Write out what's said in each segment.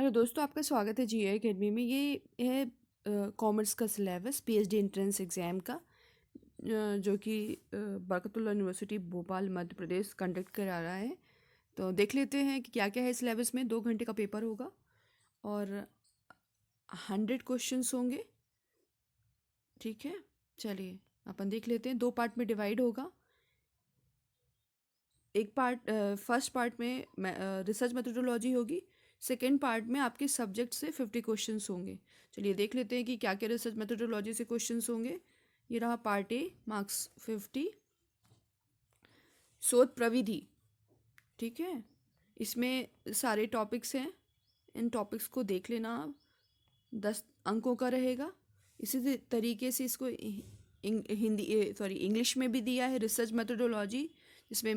Hello दोस्तों, आपका स्वागत है जीए एकेडमी में। ये है कॉमर्स का सिलेबस पीएचडी एंट्रेंस एग्ज़ाम का, जो कि बरकतुल्लाह यूनिवर्सिटी भोपाल मध्य प्रदेश कंडक्ट करा रहा है। तो देख लेते हैं कि क्या क्या है सिलेबस में। 2 घंटे का पेपर होगा और 100 क्वेश्चंस होंगे। ठीक है, चलिए अपन देख लेते हैं। 2 पार्ट में डिवाइड होगा। एक पार्ट, फर्स्ट पार्ट में रिसर्च मेथोडोलॉजी होगी। सेकेंड पार्ट में आपके सब्जेक्ट से 50 क्वेश्चंस होंगे। चलिए देख लेते हैं कि क्या क्या रिसर्च मेथोडोलॉजी से क्वेश्चंस होंगे। ये रहा पार्ट ए, मार्क्स 50। शोध प्रविधि, ठीक है, इसमें सारे टॉपिक्स हैं। इन टॉपिक्स को देख लेना आप। 10 अंकों का रहेगा। इसी तरीके से इसको इंग्लिश में भी दिया है, रिसर्च मेथोडोलॉजी, जिसमें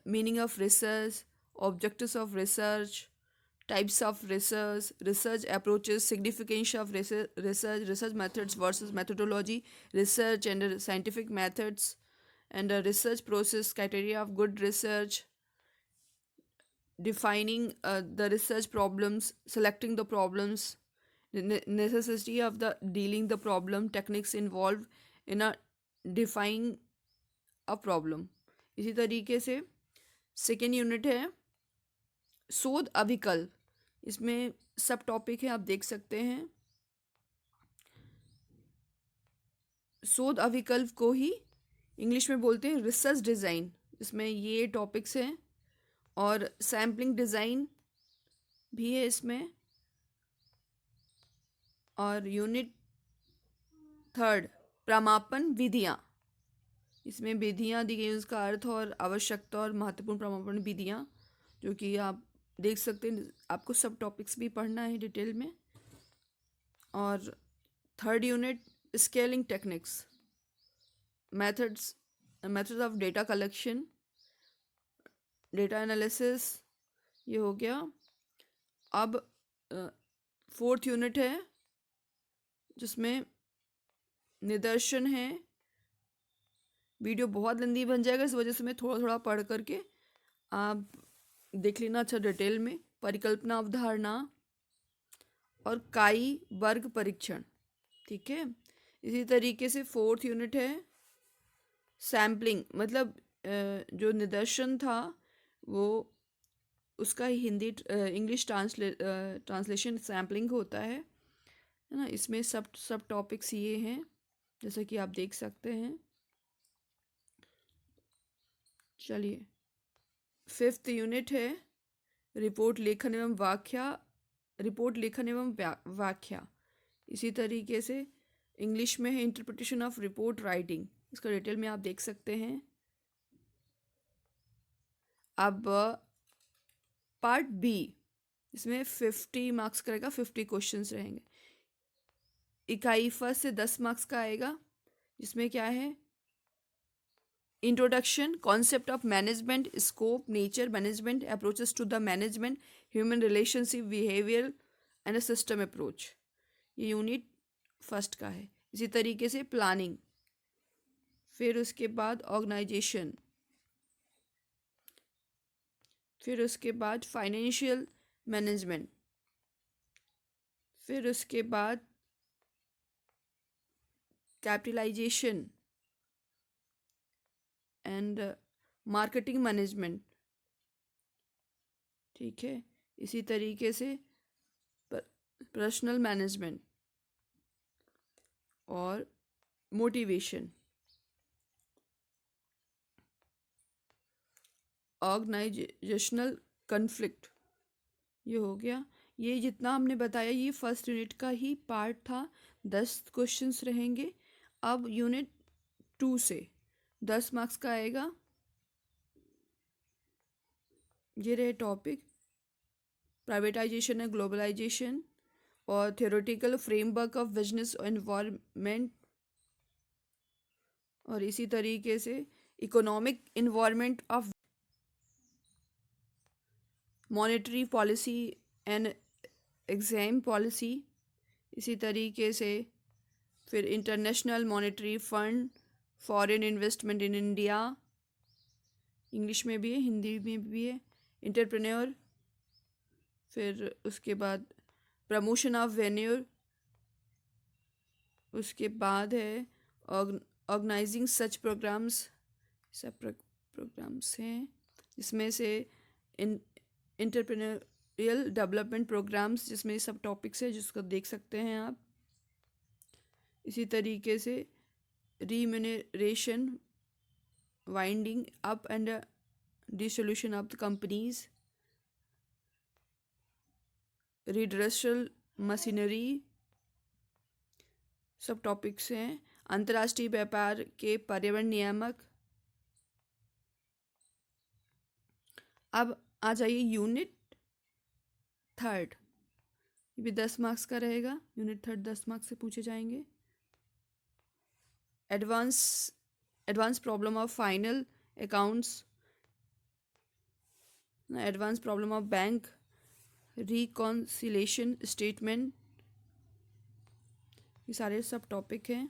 meaning of research, objectives of research, types of research, research approaches, significance of research methods versus methodology, research and scientific methods, and a research process, criteria of good research, defining the research problems, selecting the problems, the necessity of the dealing the problem, techniques involved in a defining a problem. इसी तरीके से second unit है शोध अभिकल्प। इसमें सब topic है, आप देख सकते हैं। शोध अभिकल्प को ही इंग्लिश में बोलते हैं रिसर्च डिज़ाइन। इसमें ये टॉपिक्स हैं और सैम्पलिंग डिज़ाइन भी है इसमें। और यूनिट थर्ड प्रमापन विधियाँ, इसमें विधियाँ दी गई, उसका अर्थ और आवश्यकता और महत्वपूर्ण प्रमापन विधियाँ, जो कि आप देख सकते हैं। आपको सब टॉपिक्स भी पढ़ना है डिटेल में। और third unit scaling techniques, methods of data collection, data analysis, ये हो गया। अब फोर्थ यूनिट है जिसमें निदर्शन है। वीडियो बहुत लंबी बन जाएगा, इस वजह से मैं थोड़ा थोड़ा पढ़ करके आप देख लेना अच्छा डिटेल में। परिकल्पना अवधारणा और काई वर्ग परीक्षण, ठीक है। इसी तरीके से फोर्थ यूनिट है सैम्पलिंग, मतलब जो निदर्शन था वो उसका हिंदी इंग्लिश ट्रांसलेशन सैम्पलिंग होता है ना। इसमें सब टॉपिक्स ये हैं, जैसा कि आप देख सकते हैं। चलिए, फिफ्थ यूनिट है रिपोर्ट लेखन एवं व्याख्या। इसी तरीके से इंग्लिश में है इंटरप्रिटेशन ऑफ रिपोर्ट राइटिंग। इसका डिटेल में आप देख सकते हैं। अब पार्ट बी, इसमें 50 मार्क्स का रहेगा, 50 क्वेश्चंस रहेंगे। इकाई फर्स्ट से 10 मार्क्स का आएगा, जिसमें क्या है introduction, concept of management, scope, nature management, approaches to the management, human relationship, behaviour and system approach. ये यूनिट फर्स्ट का है। इसी तरीके से प्लानिंग, फिर उसके बाद ऑर्गेनाइजेशन, फिर उसके बाद फाइनेंशियल मैनेजमेंट, फिर उसके बाद कैपिटलाइजेशन एंड मार्केटिंग मैनेजमेंट, ठीक है। इसी तरीके से पर्सनल मैनेजमेंट और मोटिवेशन, ऑर्गेनाइजेशनल कन्फ्लिक्ट, ये हो गया। ये जितना हमने बताया ये फर्स्ट यूनिट का ही पार्ट था। 10 क्वेश्चंस रहेंगे। अब यूनिट 2 से 10 मार्क्स का आएगा। ये रहे टॉपिक प्राइवेटाइजेशन एंड ग्लोबलाइजेशन और theoretical framework of business environment, और इसी तरीके से economic environment of monetary policy and exam policy. इसी तरीके से फिर international monetary fund, foreign investment in India, English में भी है हिंदी में भी है, एंटरप्रेन्योर फिर उसके बाद प्रमोशन ऑफ वेन्यू, उसके बाद है ऑर्गेनाइजिंग सच प्रोग्राम्स, सब प्रोग्राम्स हैं जिसमें से इंटरप्रेन्योरियल डेवलपमेंट प्रोग्राम्स, जिसमें सब टॉपिक्स है जिसको देख सकते हैं आप। इसी तरीके से remuneration, winding up and dissolution of the companies, redressal machinery, सब टॉपिक्स हैं। अंतर्राष्ट्रीय व्यापार के पर्यावरण नियामक। अब आ जाइए यूनिट थर्ड, ये भी 10 मार्क्स का रहेगा। यूनिट थर्ड 10 मार्क्स से पूछे जाएंगे। Advance problem of final accounts, advance problem of bank reconciliation statement, ये सारे सब टॉपिक हैं।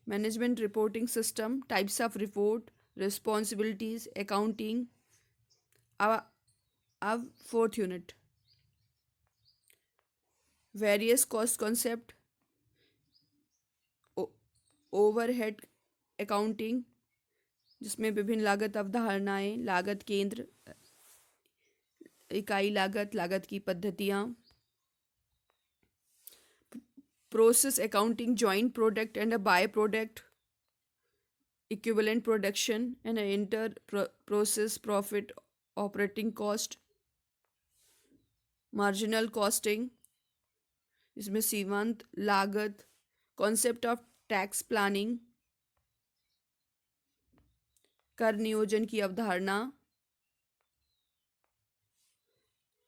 Management reporting system, types of report, responsibilities, accounting. अब fourth unit, various cost concept, overhead accounting, जिसमें विभिन्न लागत अवधारणाएं, लागत केंद्र, इकाई लागत, लागत की पद्धतियाँ। Process accounting, joint product and a by product, equivalent production and inter process profit, operating cost, marginal costing, इसमें सीमांत लागत, कॉन्सेप्ट ऑफ टैक्स प्लानिंग, कर नियोजन की अवधारणा,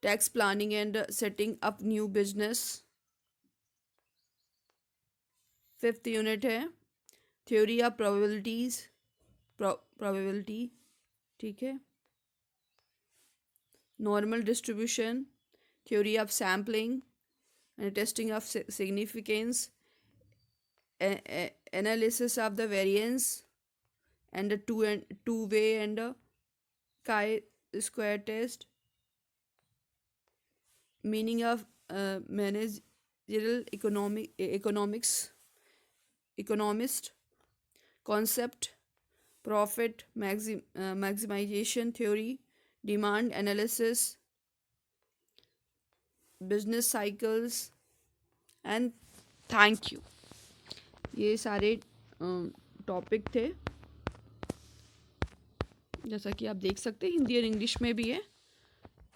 tax planning and setting up new business. Fifth unit है theory of probabilities, probability, ठीक है। Normal distribution, theory of sampling and testing of significance, analysis of the variance and the two-way and the chi-square test, meaning of managerial economist, concept, profit maximization theory, demand analysis, business cycles, and thank you। ये सारे topic थे, जैसा कि आप देख सकते हैं हिंदी और इंग्लिश में भी है।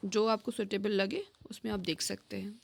जो आपको सुटेबल लगे उसमें आप देख सकते हैं।